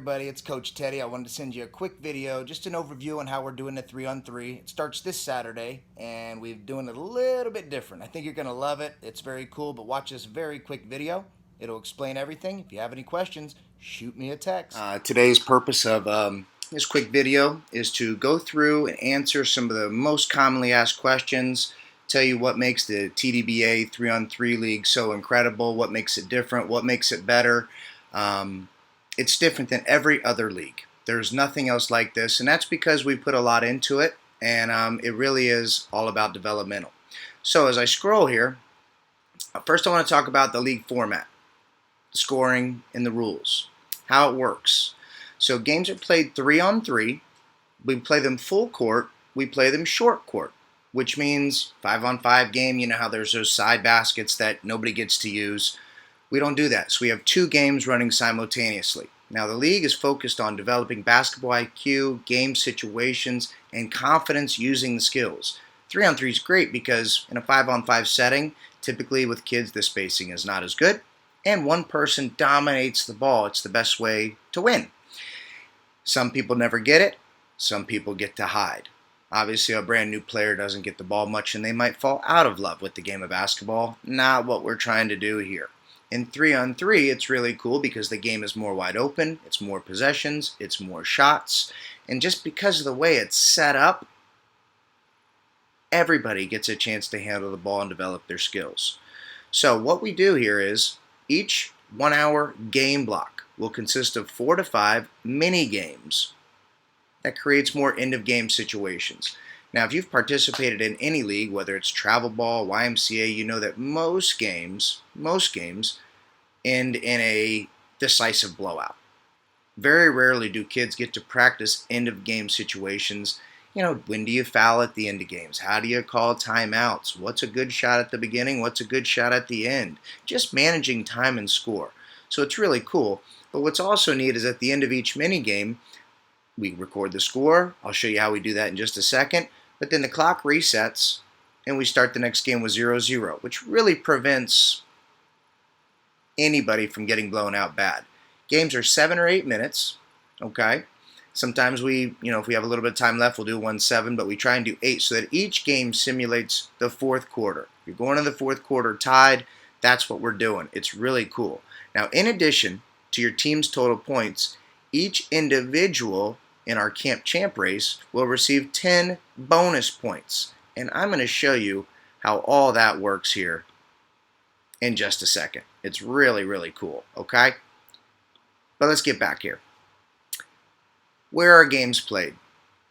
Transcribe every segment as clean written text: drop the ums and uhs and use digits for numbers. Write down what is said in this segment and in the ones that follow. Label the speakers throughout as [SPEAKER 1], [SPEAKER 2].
[SPEAKER 1] everybody, it's Coach Teddy. I wanted to send you a quick video, just an overview on how we're doing the 3-on-3. It starts this Saturday, and we're doing it a little bit different. I think you're going to love it. It's very cool, but watch this very quick video. It'll explain everything. If you have any questions, shoot me a text. Today's purpose of this quick video is to go through and answer some of the most commonly asked questions, tell you what makes the TDBA 3-on-3 league so incredible, what makes it different, what makes it better. It's different than every other league. There's nothing else like this, and that's because we put a lot into it, and it really is all about developmental. So as I scroll here, first I want to talk about the league format, scoring, and the rules, how it works. So games are played 3-on-3. We play them full court. We play them short court, which means 5-on-5 game. You know how there's those side baskets that nobody gets to use. We don't do that. So we have two games running simultaneously. Now the league is focused on developing basketball IQ, game situations, and confidence using the skills. 3-on-3 is great because in a 5-on-5 setting, typically with kids the spacing is not as good, and one person dominates the ball. It's the best way to win. Some people never get it. Some people get to hide. Obviously, a brand new player doesn't get the ball much, and they might fall out of love with the game of basketball. Not what we're trying to do here. In 3-on-3, it's really cool because the game is more wide open, it's more possessions, it's more shots, and just because of the way it's set up, everybody gets a chance to handle the ball and develop their skills. So what we do here is each 1-hour game block will consist of 4 to 5 mini games that creates more end-of-game situations. Now, if you've participated in any league, whether it's travel ball, YMCA, you know that most games end in a decisive blowout. Very rarely do kids get to practice end-of-game situations. You know, when do you foul at the end of games? How do you call timeouts? What's a good shot at the beginning? What's a good shot at the end? Just managing time and score. So it's really cool. But what's also neat is at the end of each mini game, we record the score. I'll show you how we do that in just a second. But then the clock resets, and we start the next game with 0-0, which really prevents anybody from getting blown out bad. Games are 7 or 8 minutes, okay? Sometimes if we have a little bit of time left, we'll do 1-7, but we try and do 8 so that each game simulates the fourth quarter. If you're going to the fourth quarter tied, that's what we're doing. It's really cool. Now, in addition to your team's total points, each individual in our Camp Champ race will receive 10 bonus points. And I'm going to show you how all that works here in just a second. It's really, really cool, okay? But let's get back here. Where are games played?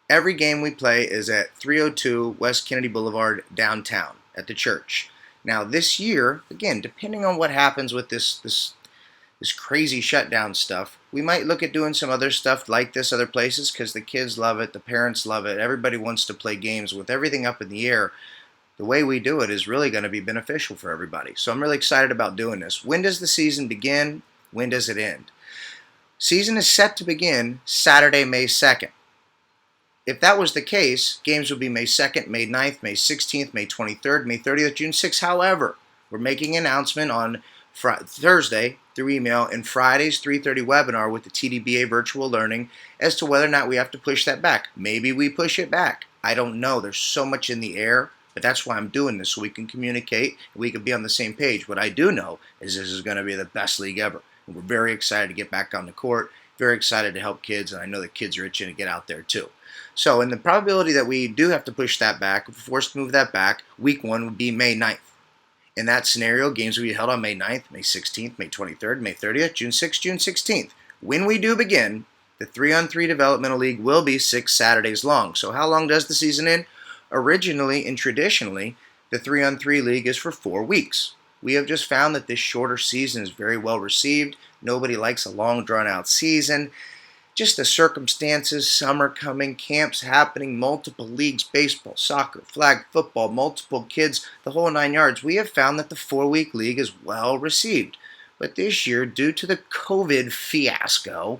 [SPEAKER 1] Every game we play is at 302 West Kennedy Boulevard downtown at the church. Now this year, again, depending on what happens with this crazy shutdown stuff, we might look at doing some other stuff like this other places because the kids love it, the parents love it, everybody wants to play games. With everything up in the air, the way we do it is really going to be beneficial for everybody. So I'm really excited about doing this. When does the season begin? When does it end? Season is set to begin Saturday, May 2nd. If that was the case, games would be May 2nd, May 9th, May 16th, May 23rd, May 30th, June 6th. However, we're making an announcement on Thursday through email and Friday's 3:30 webinar with the TDBA virtual learning as to whether or not we have to push that back. Maybe we push it back. I don't know. There's so much in the air, but that's why I'm doing this, so we can communicate and we can be on the same page. What I do know is this is going to be the best league ever. And we're very excited to get back on the court, very excited to help kids, and I know the kids are itching to get out there too. So in the probability that we do have to push that back, if we're forced to move that back, week 1 would be May 9th. In that scenario, games will be held on May 9th, May 16th, May 23rd, May 30th, June 6th, June 16th. When we do begin, the 3-on-3 Developmental League will be 6 Saturdays long. So how long does the season end? Originally and traditionally, the 3-on-3 League is for 4 weeks. We have just found that this shorter season is very well received. Nobody likes a long, drawn-out season. Just the circumstances, summer coming, camps happening, multiple leagues, baseball, soccer, flag football, multiple kids, the whole 9 yards. We have found that the 4-week league is well received. But this year, due to the COVID fiasco,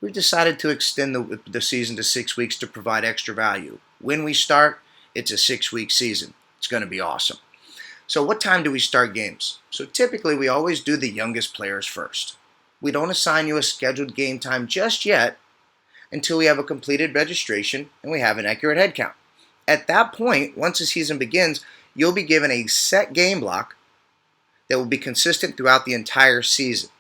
[SPEAKER 1] we've decided to extend the season to 6 weeks to provide extra value. When we start, it's a 6-week season. It's going to be awesome. So what time do we start games? So typically we always do the youngest players first. We don't assign you a scheduled game time just yet until we have a completed registration and we have an accurate head count. At that point, once the season begins, you'll be given a set game block that will be consistent throughout the entire season.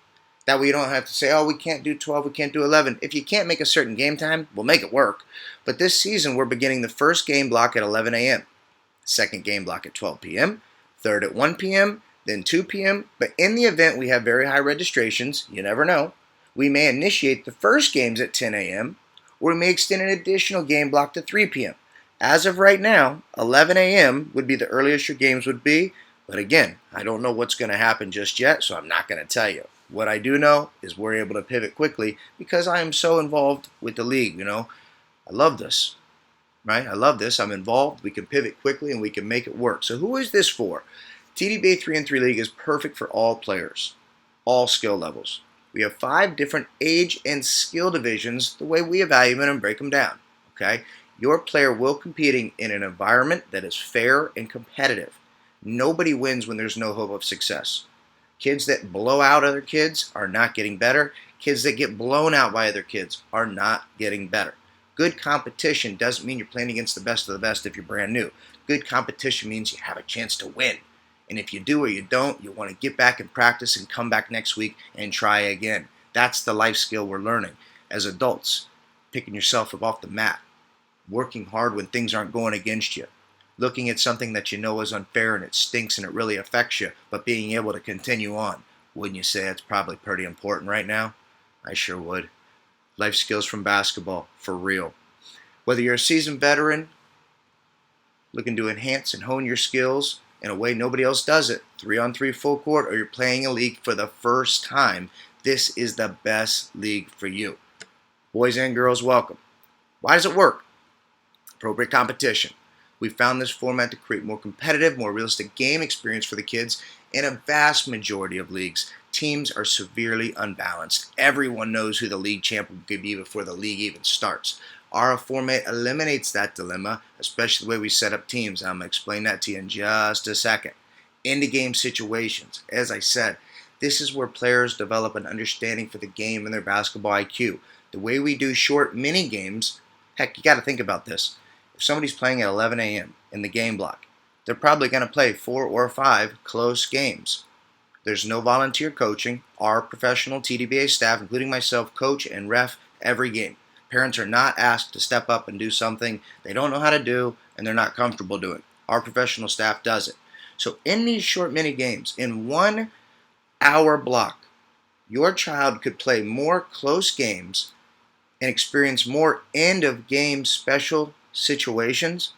[SPEAKER 1] That way you don't have to say, oh, we can't do 12, we can't do 11. If you can't make a certain game time, we'll make it work. But this season, we're beginning the first game block at 11 a.m., second game block at 12 p.m., third at 1 p.m., then 2 p.m. But in the event we have very high registrations, you never know, we may initiate the first games at 10 a.m., or we may extend an additional game block to 3 p.m. As of right now, 11 a.m. would be the earliest your games would be. But again, I don't know what's going to happen just yet, so I'm not going to tell you. What I do know is we're able to pivot quickly because I am so involved with the league. I love this, right? I love this. I'm involved. We can pivot quickly and we can make it work. So who is this for? TDBA 3-on-3 League is perfect for all players, all skill levels. We have 5 different age and skill divisions the way we evaluate and break them down. Okay? Your player will compete in an environment that is fair and competitive. Nobody wins when there's no hope of success. Kids that blow out other kids are not getting better. Kids that get blown out by other kids are not getting better. Good competition doesn't mean you're playing against the best of the best if you're brand new. Good competition means you have a chance to win. And if you do or you don't, you want to get back and practice and come back next week and try again. That's the life skill we're learning as adults. Picking yourself up off the mat. Working hard when things aren't going against you. Looking at something that you know is unfair and it stinks and it really affects you, but being able to continue on. Wouldn't you say that's probably pretty important right now? I sure would. Life skills from basketball, for real. Whether you're a seasoned veteran, looking to enhance and hone your skills in a way nobody else does it, 3-on-3 full court, or you're playing a league for the first time, this is the best league for you. Boys and girls, welcome. Why does it work? Appropriate competition. We found this format to create more competitive, more realistic game experience for the kids. In a vast majority of leagues, teams are severely unbalanced. Everyone knows who the league champ will be before the league even starts. Our format eliminates that dilemma, especially the way we set up teams. I'm going to explain that to you in just a second. End-of-game situations. As I said, this is where players develop an understanding for the game and their basketball IQ. The way we do short mini games, heck, you got to think about this. If somebody's playing at 11 a.m. in the game block, they're probably going to play 4 or 5 close games. There's no volunteer coaching. Our professional TDBA staff, including myself, coach and ref every game. Parents are not asked to step up and do something they don't know how to do and they're not comfortable doing. Our professional staff does it. So in these short mini games, in 1 hour block, your child could play more close games and experience more end-of-game special situations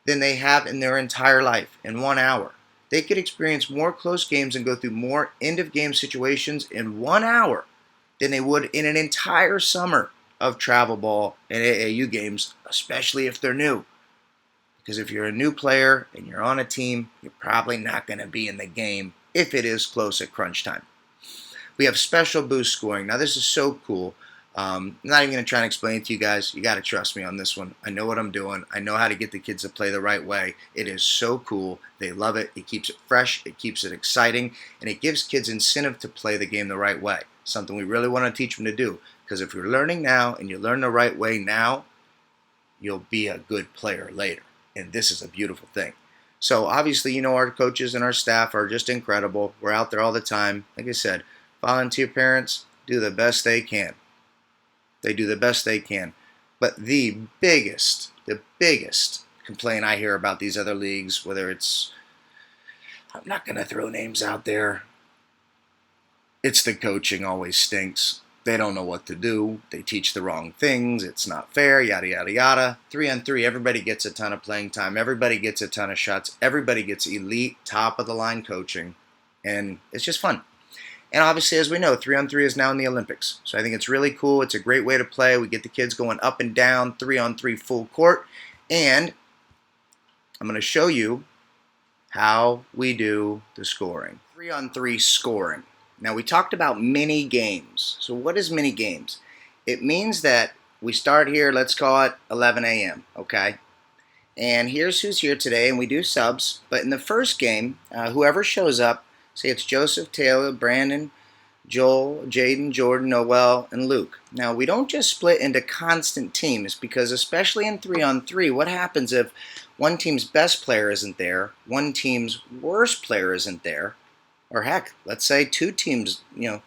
[SPEAKER 1] than they have in their entire life in 1 hour. They could experience more close games and go through more end-of-game situations in 1 hour than they would in an entire summer of travel ball and AAU games, especially if they're new. Because if you're a new player and you're on a team, you're probably not going to be in the game if it is close at crunch time. We have special boost scoring. Now this is so cool. I'm not even going to try and explain it to you guys. You got to trust me on this one. I know what I'm doing. I know how to get the kids to play the right way. It is so cool. They love it. It keeps it fresh. It keeps it exciting. And it gives kids incentive to play the game the right way. Something we really want to teach them to do. Because if you're learning now and you learn the right way now, you'll be a good player later. And this is a beautiful thing. So obviously, our coaches and our staff are just incredible. We're out there all the time. Like I said, volunteer parents do the best they can. They do the best they can. But the biggest complaint I hear about these other leagues, whether it's, I'm not going to throw names out there, it's the coaching always stinks. They don't know what to do. They teach the wrong things. It's not fair, yada, yada, yada. 3-on-3, everybody gets a ton of playing time. Everybody gets a ton of shots. Everybody gets elite, top-of-the-line coaching. And it's just fun. And obviously, as we know, 3-on-3 is now in the Olympics. So I think it's really cool. It's a great way to play. We get the kids going up and down, 3-on-3 full court. And I'm going to show you how we do the scoring. 3-on-3 scoring. Now, we talked about mini games. So what is mini games? It means that we start here, let's call it 11 a.m., okay? And here's who's here today, and we do subs. But in the first game, whoever shows up, say it's Joseph, Taylor, Brandon, Joel, Jaden, Jordan, Noel, and Luke. Now, we don't just split into constant teams because, especially in 3-on-3, what happens if one team's best player isn't there, one team's worst player isn't there, or heck, let's say two teams,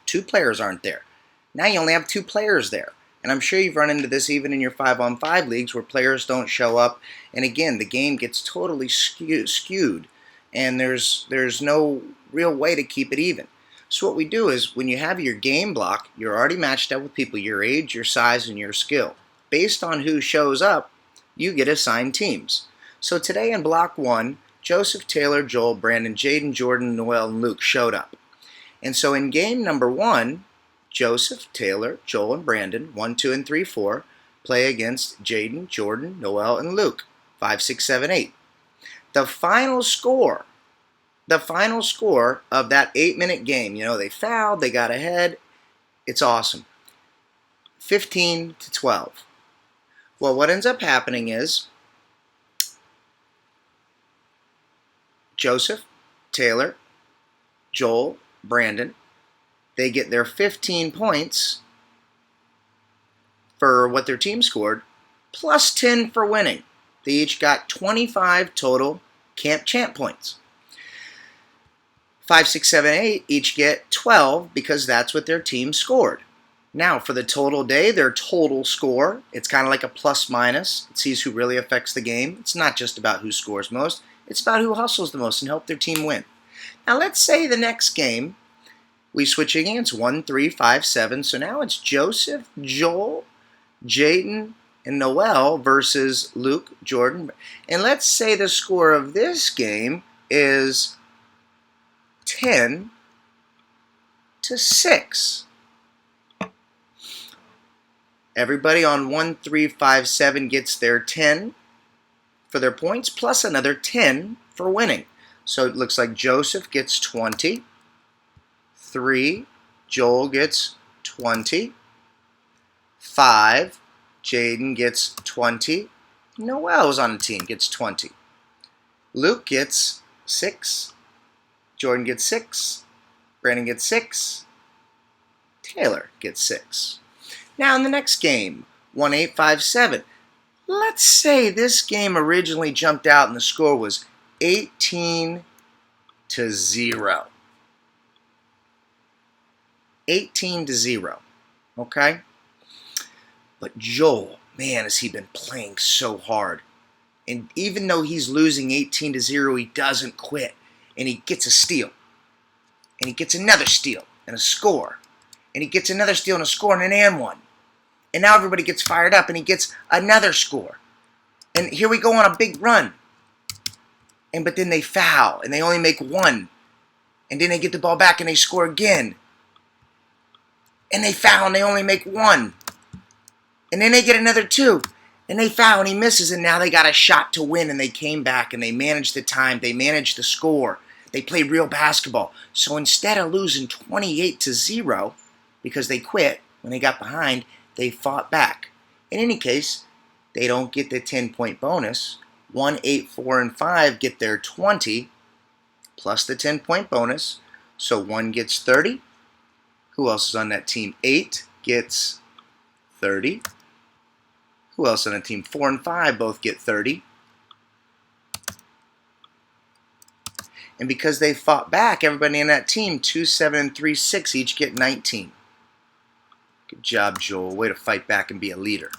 [SPEAKER 1] two players aren't there. Now you only have two players there. And I'm sure you've run into this even in your 5-on-5 leagues where players don't show up. And again, the game gets totally skewed. And there's no real way to keep it even. So what we do is when you have your game block, you're already matched up with people your age, your size, and your skill. Based on who shows up, you get assigned teams. So today in block 1, Joseph, Taylor, Joel, Brandon, Jaden, Jordan, Noel, and Luke showed up. And so in game number 1, Joseph, Taylor, Joel, and Brandon, 1, 2, and 3, 4, play against Jaden, Jordan, Noel, and Luke, 5, 6, 7, 8. The final score of that 8-minute game, they fouled, they got ahead, it's awesome. 15-12. Well, what ends up happening is Joseph, Taylor, Joel, Brandon, they get their 15 points for what their team scored, plus 10 for winning. They each got 25 total camp champ points. 5, 6, 7, 8 each get 12 because that's what their team scored. Now, for the total day, their total score, it's kind of like a plus minus. It sees who really affects the game. It's not just about who scores most. It's about who hustles the most and help their team win. Now, let's say the next game, we switch against 1, 3, 5, 7. So now it's Joseph, Joel, Jaden, and Noel versus Luke, Jordan. And let's say the score of this game is 10-6. Everybody on 1, 3, 5, 7 gets their 10 for their points, plus another 10 for winning. So it looks like Joseph gets 20. 3, Joel gets 20. 5, Jaden gets 20. Noel's on the team, gets 20. Luke gets 6. Jordan gets 6. Brandon gets 6. Taylor gets 6. Now in the next game, 1, 8, 5, 7. Let's say this game originally jumped out and the score was 18-0. 18-0. Okay? But Joel, man, has he been playing so hard. And even though he's losing 18-0, he doesn't quit. And he gets a steal. And he gets another steal and a score. And he gets another steal and a score and an and one. And now everybody gets fired up and he gets another score. And here we go on a big run. But then they foul and they only make one. And then they get the ball back and they score again. And they foul and they only make one. And then they get another 2. And they foul and he misses and now they got a shot to win and they came back and they managed the time. They managed the score. They played real basketball. So instead of losing 28-0 because they quit when they got behind, they fought back. In any case, they don't get the 10-point bonus. 1, 8, 4, and 5 get their 20 plus the 10-point bonus. So 1 gets 30. Who else is on that team? 8 gets 30. Who else on the team? 4 and 5 both get 30. And because they fought back, everybody in that team, 2, 7, and 3, 6, each get 19. Good job, Joel. Way to fight back and be a leader.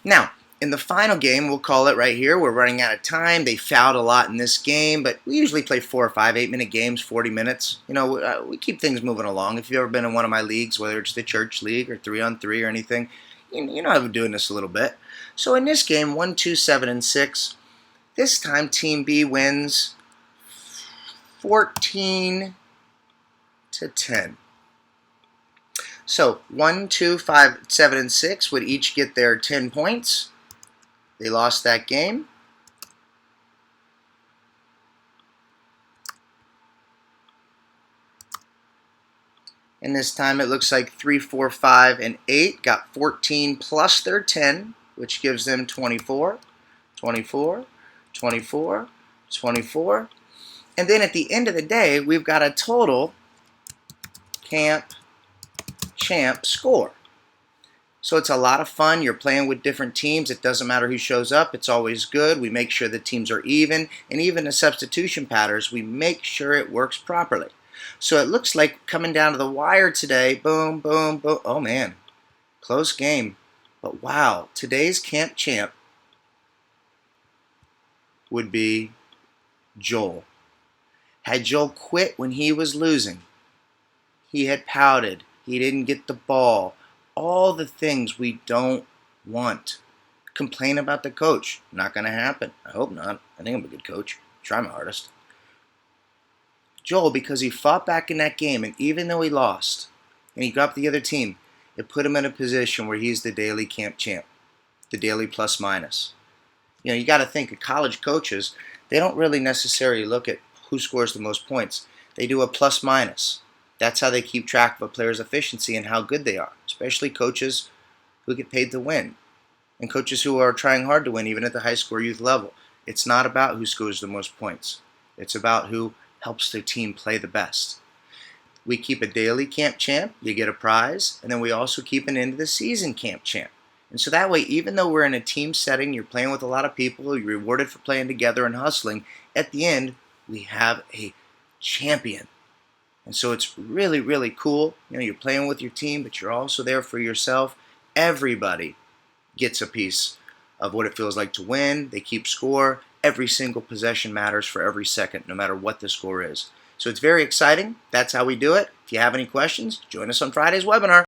[SPEAKER 1] Now, in the final game, we'll call it right here. We're running out of time. They fouled a lot in this game, but we usually play 4 or 5 8-minute games, 40 minutes. We keep things moving along. If you've ever been in one of my leagues, whether it's the church league or 3-on-3 or anything, I've been doing this a little bit. So in this game, 1, 2, 7, and 6, this time Team B wins 14-10. So 1, 2, 5, 7, and 6 would each get their 10 points. They lost that game. And this time it looks like 3, 4, 5, and 8 got 14 plus their 10, which gives them 24, 24, 24, 24. And then at the end of the day, we've got a total camp champ score. So it's a lot of fun. You're playing with different teams. It doesn't matter who shows up. It's always good. We make sure the teams are even. And even the substitution patterns, we make sure it works properly. So it looks like coming down to the wire today, boom, boom, boom. Oh, man, close game. But wow, today's camp champ would be Joel. Had Joel quit when he was losing, he had pouted, he didn't get the ball, all the things we don't want. Complain about the coach. Not going to happen. I hope not. I think I'm a good coach. Try my hardest. Joel, because he fought back in that game, and even though he lost, and he got the other team, it put him in a position where he's the daily camp champ, the daily plus minus. You know, you got to think of college coaches, they don't really necessarily look at who scores the most points. They do a plus minus. That's how they keep track of a player's efficiency and how good they are, especially coaches who get paid to win and coaches who are trying hard to win even at the high school or youth level. It's not about who scores the most points. It's about who helps their team play the best. We keep a daily camp champ, you get a prize, and then we also keep an end of the season camp champ. And so that way, even though we're in a team setting, you're playing with a lot of people, you're rewarded for playing together and hustling, at the end, we have a champion. And so it's really, really cool. You know, you're playing with your team, but you're also there for yourself. Everybody gets a piece of what it feels like to win. They keep score. Every single possession matters for every second, no matter what the score is. So it's very exciting. That's how we do it. If you have any questions, join us on Friday's webinar.